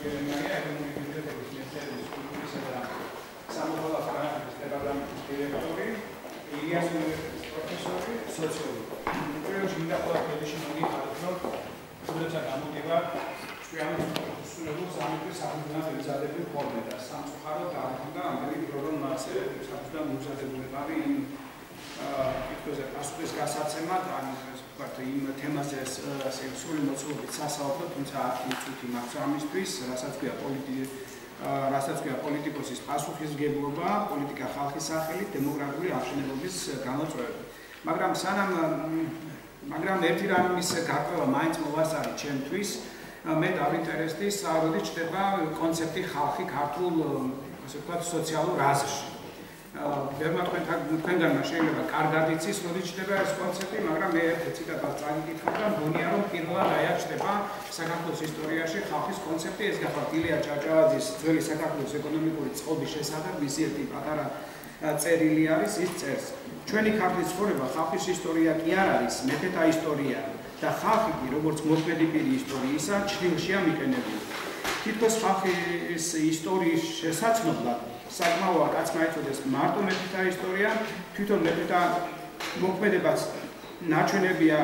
გერმანია ეკონომიკის ბიბლიოთეკის მეცნიერების კულტურისა და სამოქალაქო პრაქტიკის დეპარტამენტის დირექტორი, ილიას უნივერსიტეტის პროფესორი, სოციოლოგი. პირველში მინდა ყველაფერში მოგიხაროთ, რომ როცა გამოდება ჩვენი სრულებულ სამეფოს საფუძვლად ემზადებიან ხოლმე და სამწუხაროდ არ უნდა ამერიკ რომ მასე საფუძვლად მომზადებული ვარი იმ კითხვაზე პასუხის გასაცემად ან ვთქვათ იმ თემაზე სრული მოცულობით სასაუბრო, თუმცა აწუთი მაქვს ამისთვის, რასაც ქვია პოლიტიკოსის პასუხისმგებლობა, პოლიტიკა ხალხის სახელით, დემოგრაფიული აღშენებობის გამოწვევები. მაგრამ ერთი რამის გარკვევა მაინც მოვასწარი ჩემთვის, მე დავინტერესდი, როდის ჩდება კონცეფტი ხალხი ქართულ, ასე ვთქვათ, სოციალურ აზრში. თქვენგანმა შეიძლება კარგად იცის, როდის ჩდება ეს კონცეფტი, მაგრამ მე ერთ ციტატას წაგიკითხავ და მგონია, რომ პირველად აი ჩდება საქართველოს ისტორიაში ხალხის კონცეფტი, ეს გახლავთ ილია ჭავჭავაძის ძველი საქართველოს ეკონომიკური წყობის შესახებ, მისი ერთი პატარა წერილი არის, ის წერს. ჩვენი ქართლის ცხოვრება ხალხის ისტორია კი არ არის, მეფეთა ისტორია და ხალხი კი როგორც მოქმედი პირი ისტორიისა ჩრდილშია მიყენებული. თითქოს ხალხის ისტორიის შესაძლებლად საკმაოა კაცმა იცოდეს მარტო მეფეთა ისტორია, თვითონ მეფეთა მოქმედებაც ნაჩვენებია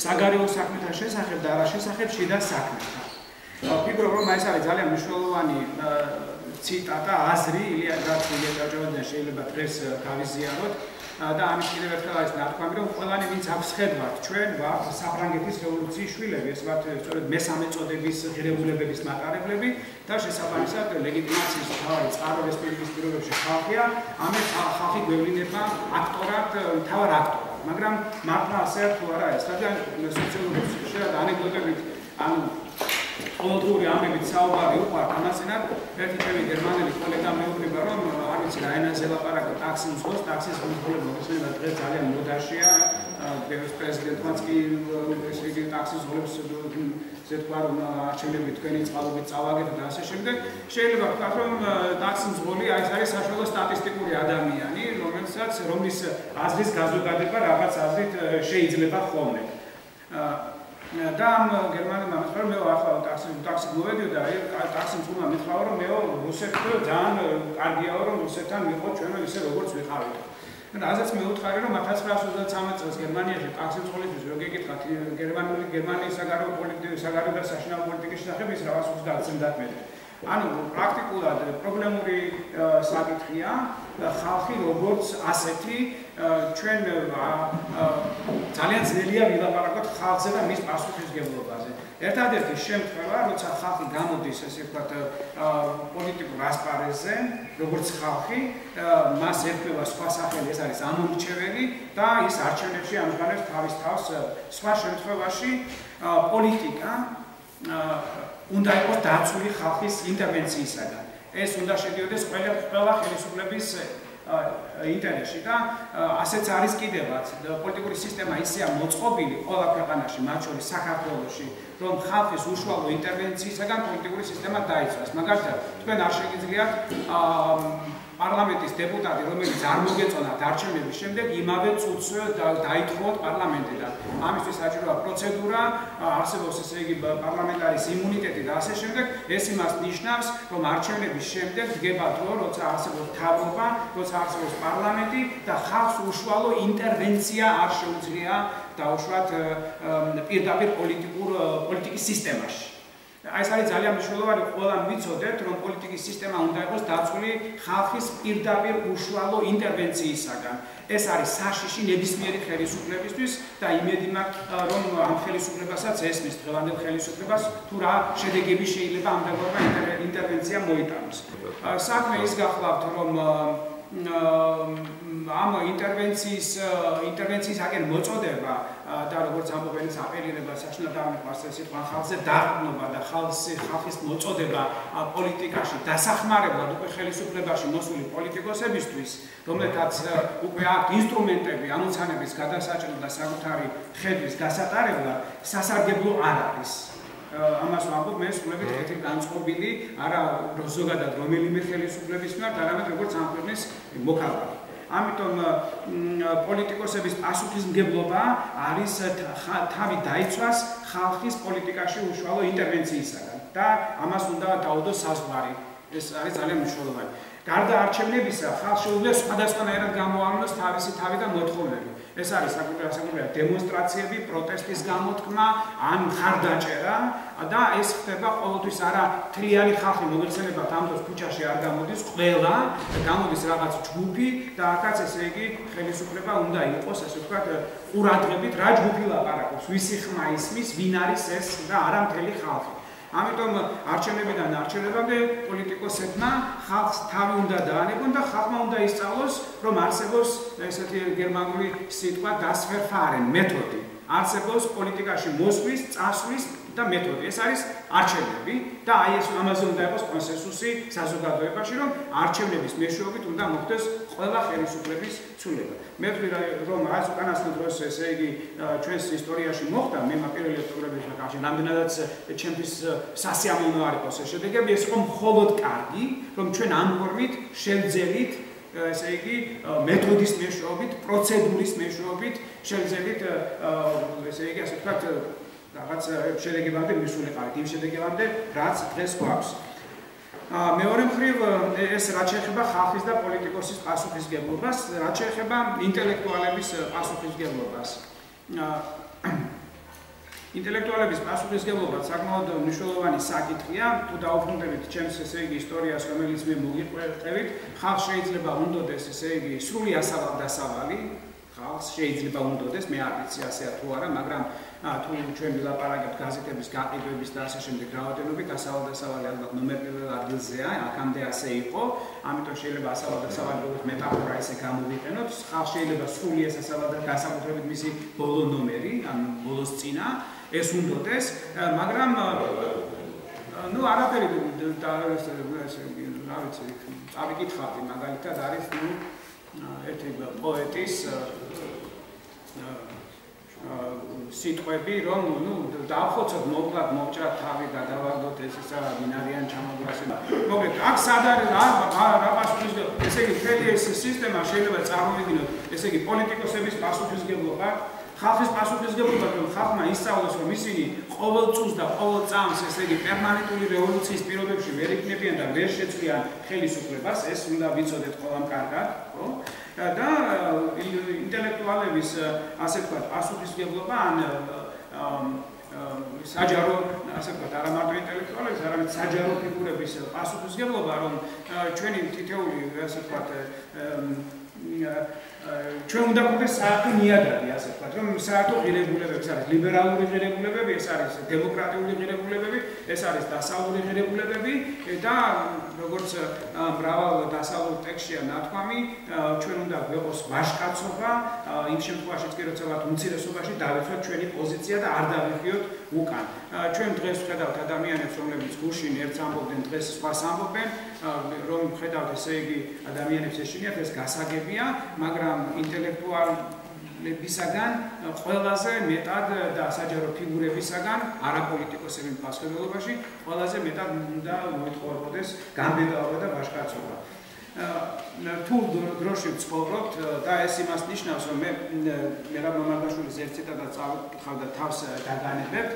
საგარეო საქმეთა შესახებ და არა შესახებ შიდა საქმეთა. ვფიქრობ, რომ ეს არის ძალიან მნიშვნელოვანი ციტატა, აზრი ილია ჭავჭავაძიდან შეიძლება დღეს გავიზიაროთ და ამის კიდევ ერთხელ არის ნათქვამი, რომ ყველანი ვინც აქვს ხედვათ, ჩვენ ვართ საფრანგეთის რევოლუციის შვილები, ეს ვართ სწორედ მესამე წოდების ღირებულებების მატარებლები და შესაბამისად ლეგიტიმაციის მთავარი წყაროს პირობებში ხალხია, ამით ხალხი გვევლინება აქტორად, მთავარ აქტორად, მაგრამ მართლა ასე თუ არა ეს რადგან სოციოლოგებს შეიძლება ანეკდოტებით ანუ ყოველდღიური ამბებით საუბარი უყვართ ამასინად, ერთი ჩემი გერმანელი კოლეგა მეუბნება, რომ არ ვიცი რა ენაზე ლაპარაკო ტაქსის მსხვერპლს, ტაქსის მსხვერპლობა მოსულება დღეს ძალიან მოდაშია, პრეზიდენტმაც კი ესე იგი ტაქსის მსხვერპლს ზე თქვა რომ არჩევნები თქვენი წყალობით წავაგეთ და ასე შემდეგ. შეიძლება ვთქვათ, რომ ტაქსის მსხვერპლი ეს არის საშუალო სტატისტიკური ადამიანი, რომლის აზრის გაზოგადება რაღაც აზრით შეიძლება ხოლმე. და ამ გერმანელმა მითხრა რომ მე ახლა ტაქსი მოვედიოდა და ტაქსი მსხვილმა მითხრა რომ მე რუსეთთან ძალიან კარგიაო რომ რუსეთთან მიყო ჩვენო ისე როგორც ვიყავით. და ასეც მე ვუთხარი რომ 1923 წელს გერმანიაში ტაქსი მსხვილისთვის რო გეკითხათ გერმანიის საგარეო და საშინაო პოლიტიკის შესახებ ის რაღაც 30 მეტრი. ანუ პრაქტიკულად პრობლემური საკითხია ხალხი როგორც ასეთი ჩვენ ძალიან ძნელია ვილაპარაკოთ ხალხზე და მის პასუხისმგებლობაზე. ერთადერთი შემთხვევა, როცა ხალხი გამოდის ესე ვთქვათ პოლიტიკურ ასპარეზზე, როგორც ხალხი, მას ერქმევა სხვა სახელი, ეს არის ამომრჩეველი და ის არჩევნებში ამჟღავნებს თავის თავს. სხვა შემთხვევაში პოლიტიკა უნდა იყოს დაცული ხალხის ინტერვენციისაგან. ეს უნდა შედიოდეს ყველა ხელისუფლების ინტერესში და ასეც არის კიდევაც პოლიტიკური სისტემა ისეა მოწყობილი ყველა ქვეყანაში, მათ შორის საქართველოში, რომ ხალხის უშუალო ინტერვენციისაგან პოლიტიკური სისტემა დაიცვას. მაგალითად, თქვენ არ შეგიძლიათ პარლამენტის დეპუტატი, რომელიც არ მოგეწონათ არჩევნების შემდეგ, იმავე წუთს დაითხოვოთ პარლამენტიდან. ამისთვის საჭიროა პროცედურა, არსებობს ესე იგი პარლამენტარის იმუნიტეტი და ასე შემდეგ. ეს იმას ნიშნავს, რომ არჩევნების შემდეგ დგება დრო, როცა არსებობს მთავრობა, როცა არსებობს პარლამენტი და ხალხს უშუალო ინტერვენცია არ შეუძლია დაუშვათ პირდაპირ პოლიტიკის სისტემაში. ეს არის ძალიან მნიშვნელოვანი, ყველამ ვიცოდეთ, რომ პოლიტიკის სისტემა უნდა იყოს დაცული ხალხის პირდაპირ უშუალო ინტერვენციისაგან. ეს არის საშიში ნებისმიერი ხელისუფლებისთვის და იმედი მაქვს, რომ ამ ხელისუფლებასაც ესმის დღევანდელ ხელისუფლებას, თუ რა შედეგები შეიძლება ამ დაგვრობა ინტერვენცია მოიტანოს. საქმე ის გახლავთ, რომ ამ ინტერვენციისაგან მოწოდება და როგორც ამბობენ ის აპელირება საშინაო დამყარს სიტყვა ხალხზე დაყრდნობა და ხალხის მოწოდება პოლიტიკაში დასახმარებლად უკვე ხელისუფლებაში მოსული პოლიტიკოსებისთვის, რომლებთაც უკვე აქვთ ინსტრუმენტები ამოცანების გადასაჭრელად და საკუთარი ხედვის გასატარებლად, სასარგებლო არ არის. ამას ვამბობ მე სრულებით კეთილ განწყობილი არა ზოგადად რომელიმე ხელისუფლების მიმართ, არამედ როგორც ამ ქვეყნის მოქალაქე. ამიტომ პოლიტიკოსების პასუხისმგებლობა არის თავი დაიცვას ხალხის პოლიტიკაში უშუალო ინტერვენციისაგან და ამას უნდა დაუდოს საზღვარი. ეს არის ძალიან მნიშვნელოვანი. გარდა არჩევნებისა, ხალხს შეუძლია სხვადასხვანაირად გამოავლინოს თავისი თავი და მოთხოვნები. ეს არის საკუთრებად დემონსტრაციები, პროტესტის გამოთქმა, ან მხარდაჭერა და ეს ხდება ყოველთვის არა მთლიანი ხალხი მოგეხსენებათ ამ დროს ქუჩაში არ გამოდის ყველა, გამოდის რაღაც ჯგუფი და აქაც ესე იგი ხელისუფლება უნდა იყოს, ასე ვთქვათ, ყურადღებით რა ჯგუფი ლაპარაკობს, ვისი ხმა ისმის, ვინ არის ეს და არა მთელი ხალხი. ამიტომ არჩევნებიდან არჩევნებამდე პოლიტიკოსებმა ხალხს თავი უნდა დაანებონ და ხალხმა უნდა ისწავლოს, რომ არსებობს ესეთი გერმანული სიტყვა das Verfahren, მეთოდი. არსებობს პოლიტიკაში მოსვლის, წასვლის და მეთოდი. ეს არის არჩევნები და აი ეს ამაზე უნდა იყოს კონსენსუსი საზოგადოებაში, რომ არჩევნების მეშვეობით უნდა მოხდეს ყველა ხელისუფლების ცვლილება. მე ვთვლი, რომ რაც უკანასკნელ დროს ესე იგი ჩვენს ისტორიაში მოხდა, მე პირველი ოქტომბრის კავშირში რამდენადაც ჩემთვის სასიამოვნო არ იყოს ეს შედეგები, ეს იყო მხოლოდ კარგი, რომ ჩვენ ამ ფორმით შევძელით ესე იგი მეთოდის მეშვეობით, პროცედურის მეშვეობით შევძელით ესე იგი ასე ვთქვათ რაღაც შედეგებამდე მისულიყავით, იმ შედეგებამდე, რაც დღეს გვაქვს. მეორე მხრივ ეს რაც შეეხება ხალხის და პოლიტიკოსის პასუხისმგებლობას, რაც შეეხება ინტელექტუალების პასუხისმგებლობას. ინტელექტუალების პასუხისმგებლობა საკმაოდ მნიშვნელოვანი საკითხია, თუ დაუბრუნდებით ჩემს ესე იგი ისტორიას, რომელიც მე მოგიყვებით, ხალხს შეიძლება უნდოდეს ესე იგი სრული ასავალ-დასავალი, ხალხს შეიძლება უნდოდეს, მე არ ვიცი ასეა თუ არა, მაგრამ თუ ჩვენ ვილაპარაკებთ გაზეთების გაყიდვების და ასე შემდეგ რაოდენობით, ასავალ-დასავალი ალბათ ნომერ პირველ ადგილზეა, აქამდე ასე იყო, ამიტომ შეიძლება ასავალ-დასავალი როგორც მეტაფორა ესე გამოვიყენოთ, ხალხს შეიძლება სრული ეს ასავალ და განსაკუთრებით მისი ბოლო ნომერი, ანუ ბოლოს წინა ეს უნდოდეს, მაგრამ ნუ არაფერი და ესე რა ვიცი, წავიკითხავდი მაგალითად არის ნუ ერთი პოეტის სიტყვები, რომ ნუ დავხოცოთ, მოვკლათ, მოვჭრათ თავი, გადავარდოთ ეს ისა ვინ არიან ჩამოგრასება. მოკლედ, აქ სად არის რა პასუხისმგებლობა? ესე იგი, მთელი ეს სისტემა შეიძლება წარმოვიდგინოთ, ესე იგი, პოლიტიკოსების პასუხისმგებლობა, ხალხის პასუხისმგებლობა, რომ ხალხმა ისწავლოს, რომ ისინი ყოველ წუთს და ყოველ წამს, ესე იგი, პერმანენტული რევოლუციის პირობებში ვერ იქნებიან და ვერ შეცვლიან ხელისუფლებას, ეს უნდა ვიცოდეთ ყველამ კარგად, ხო? და ინტელექტუალების ასე ვთქვათ პასუხისმგებლობა ან საჯარო ასე ვთქვათ არა მარტო ინტელექტუალების, არამედ საჯარო ფიგურების პასუხისმგებლობა, რომ ჩვენი თითეული ასე ვთქვათ ჩვენ უნდა გვქონდეს საერთო ნიადაგი, ასე ვთქვათ, რომ საერთო ღირებულებები, ეს არის ლიბერალური ღირებულებები, ეს არის დემოკრატიული ღირებულებები, ეს არის დასავლური ღირებულებები და როგორც მრავალ დასავლურ ტექსტშია ნათქვამი, ჩვენ უნდა გვეყოს ვაჟკაცობა, იმ შემთხვევაშიც კი როცა ვართ უმცირესობაში დავიცვათ ჩვენი პოზიცია და არ დავიხიოთ უკან. ჩვენ დღეს ვხედავთ ადამიანებს, რომლებიც გუშინ ერთს ამბობდნენ, დღეს სხვას ამბობენ, რომ ვხედავთ ესე იგი ადამიანებს ეშინიათ, ეს გასაგებია, მაგრამ ინტელექტუალებისაგან ყველაზე მეტად და საჯარო ფიგურებისაგან, არაპოლიტიკოსების პასუხისმგებლობაში, ყველაზე მეტად უნდა მოითხოვებოდეს განბედაობა და ვაჟკაცობა. თუ დროში ვცხოვრობთ და ეს იმას ნიშნავს, რომ მე მერაბ მამარდაშვილის ერთ ციტატას წავიკითხავ და თავს დაგანებებ.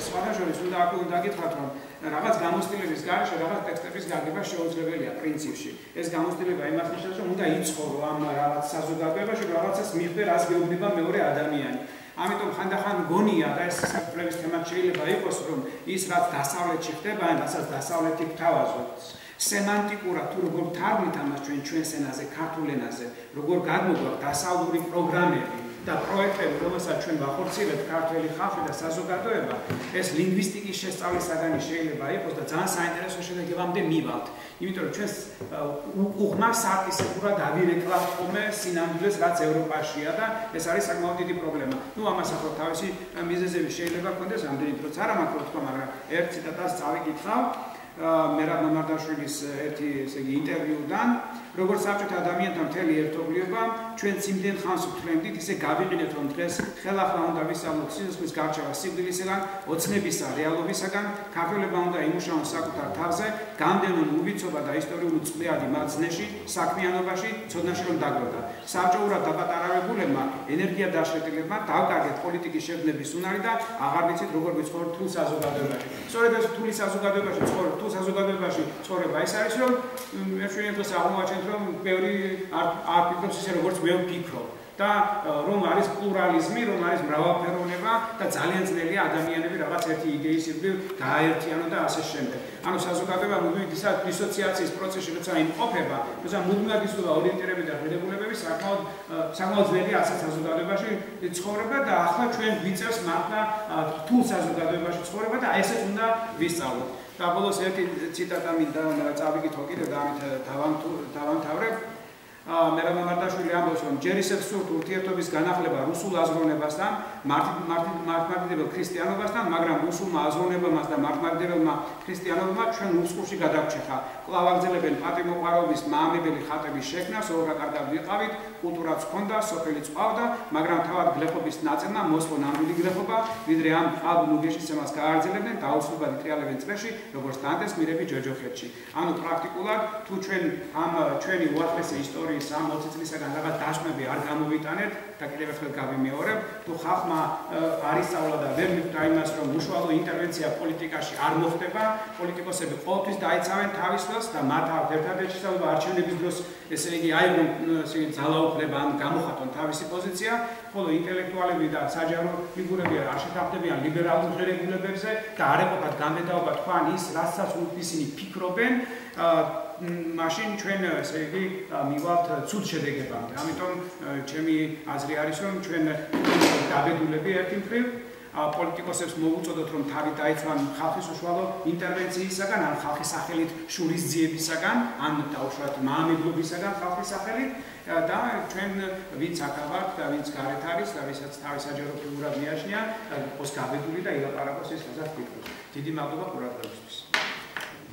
სხვადასხვა უნდა აქ უნდა გითხრათ, რომ რაღაც გამოცდილების გარეშე რაღაც ტექსტების გაგება შეუძლებელია პრინციპში. ეს გამოცდილება იმას ნიშნავს, რომ უნდა იცხოვრო ამ რაღაც საზოგადოებაში, რაღაცას მიხვდე, რას გეუბნება მეორე ადამიანი. ამიტომ ხანდახან გონია და ეს საკითხების თემად შეიძლება იყოს, რომ ის რაც დასავლეთში ხდება, რასაც დასავლეთი გვთავაზობთ, სემანტიკურად თუ როგორ თარგმნით ამას ჩვენს ენაზე, ქართულ ენაზე, როგორ გადმოგვაქვს დასავლური პროგრამები და პროექტები, რომელსაც ჩვენ ვახორციელებთ ქართველი ხალხი და საზოგადოება, ეს ლინგვისტიკის შესწავლის საგანი შეიძლება იყოს და ძალიან საინტერესო შედეგებამდე მივალთ. იმიტომ რომ ჩვენს უღმა სარკისებურად ავირეკლავთ ხოლმე სინამდვილეს, რაც ევროპაშია და ეს არის საკმაოდ დიდი პრობლემა. ნუ ამას ახლა თავისი მიზეზები შეიძლება გქონდეს, ამდენი დროც არ მაქვს თქვა, მაგრამ ერთ ციტატას წავიკითხავ. მერაბ მამარდაშვილის ერთი ესე იგი ინტერვიუდან, როგორც საბჭოთა ადამიანთა მთელი ერთობლიობა, ჩვენ იმდენ ხანს ვთვლენდით, ისე გავიყინეთ, რომ დღეს ხელახლა უნდა ვისწავლოთ სიცოცხლის გარჩევა სიკვდილისაგან, ოცნებისა, რეალობისაგან, ქართველებმა უნდა იმუშაონ საკუთარ თავზე, გამდენონ უვიცობა და ისტორიული წყლიანი მათ ზნეში, საქმიანობაში, ცოდნაში რომ დაგროვდა. საბჭოურად დაპატარავებულებმა, ენერგია დაშრეტილებმა დავკარგეთ პოლიტიკის შეგნების უნარი და აღარ ვიცით როგორ ვიცხოვროთ თულ საზოგადოებაში. სწორედ ეს თული საზოგადოებაში ცხოვრება ის არის, რომ ჩვენ დღეს აღმოვაჩენთ, რომ ბევრი არ ფიქრობს ისე, როგორც მე ვფიქრობ. და რომ არის პლურალიზმი, რომ არის მრავალფეროვნება და ძალიან ძნელია ადამიანები რაღაც ერთი იდეის ირგვლივ გააერთიანონ და ასე შემდეგ. ანუ საზოგადოება მუდმივ დისოციაციის პროცესში როცა იმყოფება, როცა მუდმივად იცვლება ორიენტირები და ღირებულებები, საკმაოდ ძნელია ასეთ საზოგადოებაში ცხოვრება და ახლა ჩვენ გვიწევს მართლა რთულ საზოგადოებაში ცხოვრება და ესეც უნდა ვისწავლოთ. და ბოლოს ერთი ციტატა მინდა წავიკითხო კიდევ და ამით დავამთავრებ. მერაბ მამარდაშვილი ამბობს, რომ ჯერ ისევ სურთ ურთიერთობის განახლება რუსულ აზროვნებასთან, მართლმადიდებელ ქრისტიანობასთან, მაგრამ რუსულმა აზროვნებამ და მართლმადიდებელმა ქრისტიანობამ ჩვენ უსყურში გადაგჩეხა. კვლავ აგრძელებენ პატრიმოყვარეობის მაამებელი ხატების შექმნას, როგორ კარგად ვიყავით, კულტურაც ჰქონდა, სოფელიც ყავდა, მაგრამ თავად გლეხობის ნაწილმა მოსპო ნამდვილი გლეხობა, ვიდრე ამ ყალბ ნუგეშისცემას გააგრძელებდნენ, დაუცლუბად იტრიალებენ წრეში, როგორც დანტეს გმირები ჯოჯოხეთში. ანუ პრაქტიკულად თუ ჩვენ ამ ჩვენი უახლესი ისტორიის ამ 20 წლისაგან რაღაც დაშმები არ გამოვიტანეთ და კიდევ ერთხელ გავიმეორებ, თუ ხალხმა არ ისწავლა და ვერ მიხვდა იმას, რომ უშუალო ინტერვენცია პოლიტიკაში არ მოხდება, პოლიტიკოსები ყოველთვის დაიცავენ თავის ველს და მათ აქვს ერთადერთი შესაძლებლობა არჩევნების დროს, ესე იგი აიღონ ძალაუფლება ან გამოხატონ თავისი პოზიცია, ხოლო ინტელექტუალები და საჯარო ფიგურები არ შეთანხმდებიან ლიბერალურ ღირებულებებზე და არ ეყოფათ გამდიდაობა თქვან ის, რასაც ისინი ფიქრობენ, მაშინ ჩვენ ესე იგი მივალთ ცუდ შედეგებამდე. ამიტომ ჩემი აზრი არის, რომ ჩვენ დაბედულები ერთი მხრივ პოლიტიკოსებს მოვუწოდოთ, რომ თავი დაიცვან ხალხის უშუალო ინტერვენციისაგან, ან ხალხის სახელით შურისძიებისაგან, ან დაუშვათ მაამებლობისაგან ხალხის სახელით და ჩვენ ვინც აქ ვართ და ვინც გარეთ არის და ვისაც თავის საჯარო ფიგურად მიაჩნია, იყოს გაბედული და ილაპარაკოს ის, რასაც ფიქრობს. დიდი მადლობა ყურადღებისთვის.